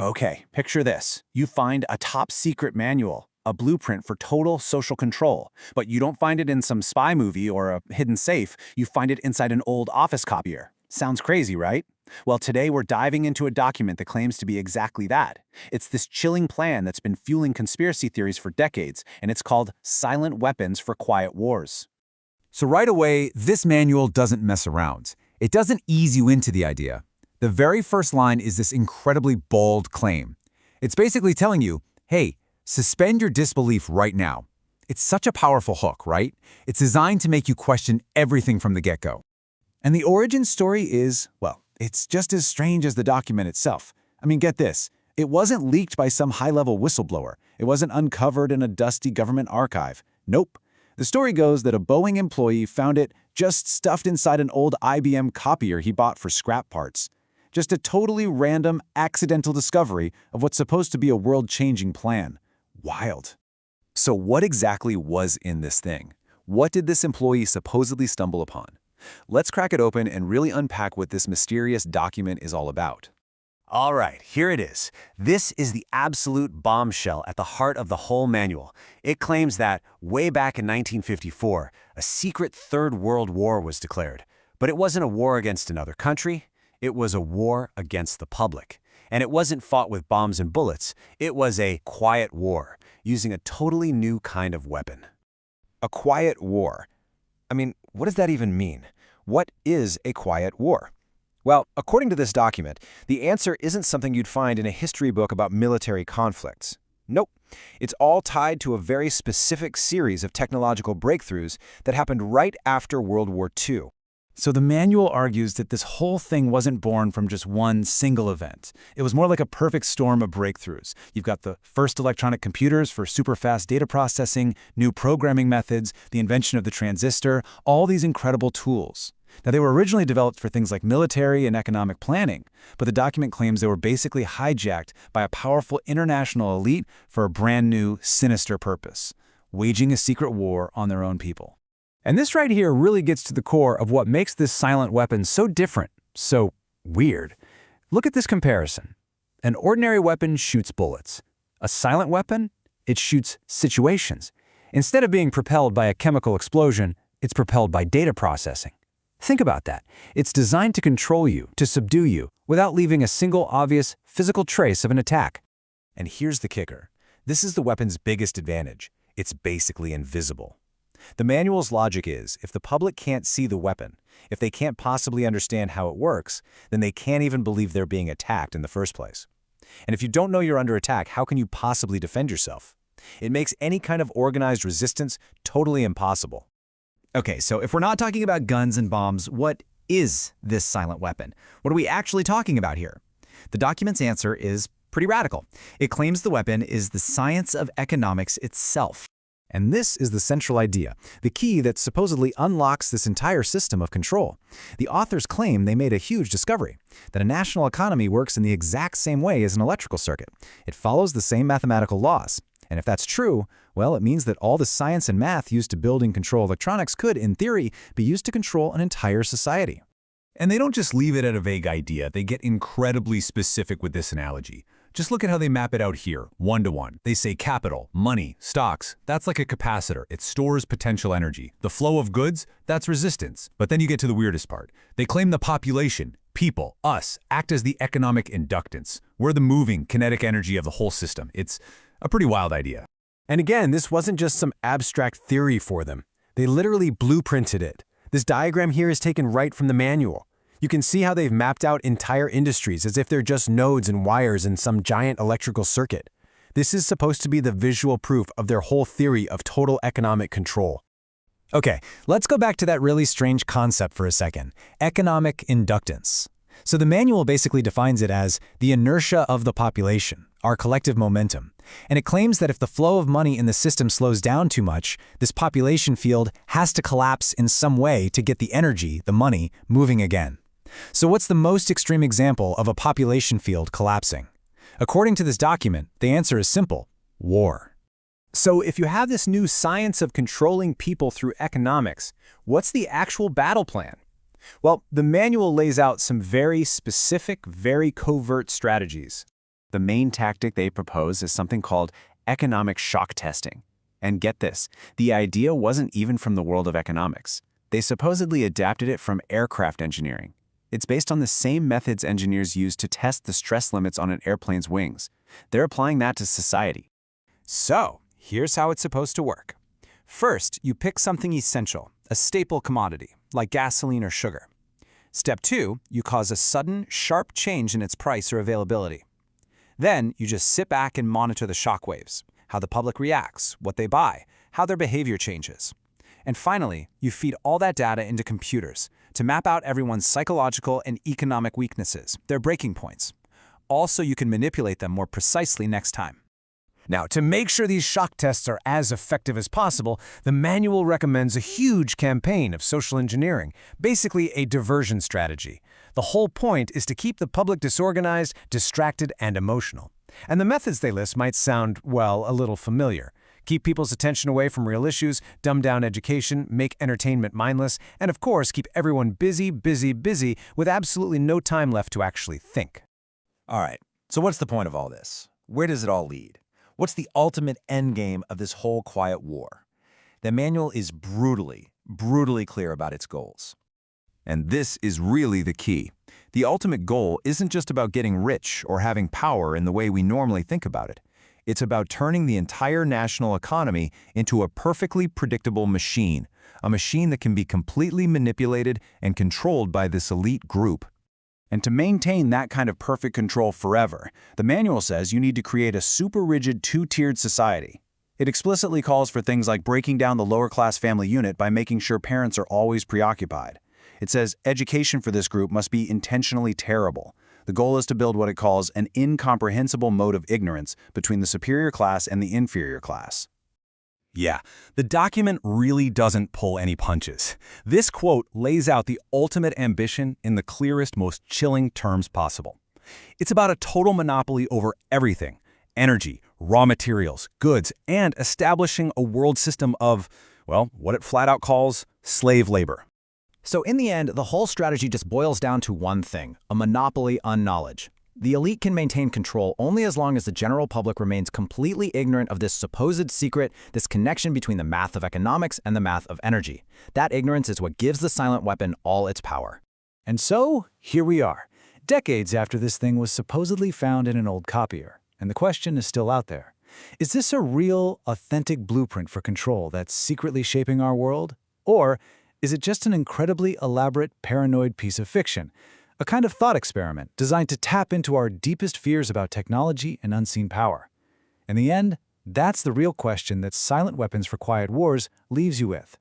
Okay, picture this. You find a top secret manual, a blueprint for total social control, but you don't find it in some spy movie or a hidden safe. You find it inside an old office copier. Sounds crazy, right? Well, today we're diving into a document that claims to be exactly that. It's this chilling plan that's been fueling conspiracy theories for decades, and it's called Silent Weapons for Quiet Wars. So right away, this manual doesn't mess around. It doesn't ease you into the idea. The very first line is this incredibly bold claim. It's basically telling you, hey, suspend your disbelief right now. It's such a powerful hook, right? It's designed to make you question everything from the get-go. And the origin story is, well, it's just as strange as the document itself. I mean, get this. It wasn't leaked by some high-level whistleblower. It wasn't uncovered in a dusty government archive. Nope. The story goes that a Boeing employee found it just stuffed inside an old IBM copier he bought for scrap parts. Just a totally random, accidental discovery of what's supposed to be a world-changing plan. Wild. So what exactly was in this thing? What did this employee supposedly stumble upon? Let's crack it open and really unpack what this mysterious document is all about. All right, here it is. This is the absolute bombshell at the heart of the whole manual. It claims that, way back in 1954, a secret Third World War was declared. But it wasn't a war against another country. It was a war against the public. And it wasn't fought with bombs and bullets. It was a quiet war, using a totally new kind of weapon. A quiet war. I mean, what does that even mean? What is a quiet war? Well, according to this document, the answer isn't something you'd find in a history book about military conflicts. Nope. It's all tied to a very specific series of technological breakthroughs that happened right after World War II. So the manual argues that this whole thing wasn't born from just one single event. It was more like a perfect storm of breakthroughs. You've got the first electronic computers for super-fast data processing, new programming methods, the invention of the transistor, all these incredible tools. Now, they were originally developed for things like military and economic planning, but the document claims they were basically hijacked by a powerful international elite for a brand new, sinister purpose, waging a secret war on their own people. And this right here really gets to the core of what makes this silent weapon so different, so weird. Look at this comparison. An ordinary weapon shoots bullets. A silent weapon? It shoots situations. Instead of being propelled by a chemical explosion, it's propelled by data processing. Think about that. It's designed to control you, to subdue you, without leaving a single obvious physical trace of an attack. And here's the kicker. This is the weapon's biggest advantage. It's basically invisible. The manual's logic is, if the public can't see the weapon, if they can't possibly understand how it works, then they can't even believe they're being attacked in the first place. And if you don't know you're under attack, how can you possibly defend yourself? It makes any kind of organized resistance totally impossible. Okay, so if we're not talking about guns and bombs, what is this silent weapon? What are we actually talking about here? The document's answer is pretty radical. It claims the weapon is the science of economics itself. And this is the central idea, the key that supposedly unlocks this entire system of control. The authors claim they made a huge discovery, that a national economy works in the exact same way as an electrical circuit. It follows the same mathematical laws. And if that's true, well, it means that all the science and math used to build and control electronics could, in theory, be used to control an entire society. And they don't just leave it at a vague idea, they get incredibly specific with this analogy. Just look at how they map it out here, one-to-one. They say capital, money, stocks, that's like a capacitor. It stores potential energy. The flow of goods, that's resistance. But then you get to the weirdest part. They claim the population, people, us, act as the economic inductance. We're the moving, kinetic energy of the whole system. It's a pretty wild idea. And again, this wasn't just some abstract theory for them. They literally blueprinted it. This diagram here is taken right from the manual. You can see how they've mapped out entire industries as if they're just nodes and wires in some giant electrical circuit. This is supposed to be the visual proof of their whole theory of total economic control. Okay, let's go back to that really strange concept for a second, economic inductance. So the manual basically defines it as the inertia of the population, our collective momentum. And it claims that if the flow of money in the system slows down too much, this population field has to collapse in some way to get the energy, the money, moving again. So what's the most extreme example of a population field collapsing? According to this document, the answer is simple: war. So if you have this new science of controlling people through economics, what's the actual battle plan? Well, the manual lays out some very specific, very covert strategies. The main tactic they propose is something called economic shock testing. And get this, the idea wasn't even from the world of economics. They supposedly adapted it from aircraft engineering. It's based on the same methods engineers use to test the stress limits on an airplane's wings. They're applying that to society. So, here's how it's supposed to work. First, you pick something essential, a staple commodity, like gasoline or sugar. Step 2, you cause a sudden, sharp change in its price or availability. Then, you just sit back and monitor the shock waves, how the public reacts, what they buy, how their behavior changes. And finally, you feed all that data into computers to map out everyone's psychological and economic weaknesses, their breaking points. Also, you can manipulate them more precisely next time. Now, to make sure these shock tests are as effective as possible, the manual recommends a huge campaign of social engineering, basically a diversion strategy. The whole point is to keep the public disorganized, distracted, and emotional. And the methods they list might sound, well, a little familiar. Keep people's attention away from real issues, dumb down education, make entertainment mindless, and of course, keep everyone busy, busy, busy, with absolutely no time left to actually think. All right, so what's the point of all this? Where does it all lead? What's the ultimate endgame of this whole quiet war? The manual is brutally clear about its goals. And this is really the key. The ultimate goal isn't just about getting rich or having power in the way we normally think about it. It's about turning the entire national economy into a perfectly predictable machine, a machine that can be completely manipulated and controlled by this elite group. And to maintain that kind of perfect control forever, the manual says you need to create a super rigid two-tiered society. It explicitly calls for things like breaking down the lower-class family unit by making sure parents are always preoccupied. It says education for this group must be intentionally terrible. The goal is to build what it calls an incomprehensible mode of ignorance between the superior class and the inferior class. Yeah, the document really doesn't pull any punches. This quote lays out the ultimate ambition in the clearest, most chilling terms possible. It's about a total monopoly over everything: energy, raw materials, goods, and establishing a world system of, well, what it flat out calls slave labor. So in the end, the whole strategy just boils down to one thing: a monopoly on knowledge. The elite can maintain control only as long as the general public remains completely ignorant of this supposed secret, this connection between the math of economics and the math of energy. That ignorance is what gives the silent weapon all its power. And so, here we are, decades after this thing was supposedly found in an old copier. And the question is still out there. Is this a real, authentic blueprint for control that's secretly shaping our world? Or is it just an incredibly elaborate, paranoid piece of fiction? A kind of thought experiment designed to tap into our deepest fears about technology and unseen power. In the end, that's the real question that Silent Weapons for Quiet Wars leaves you with.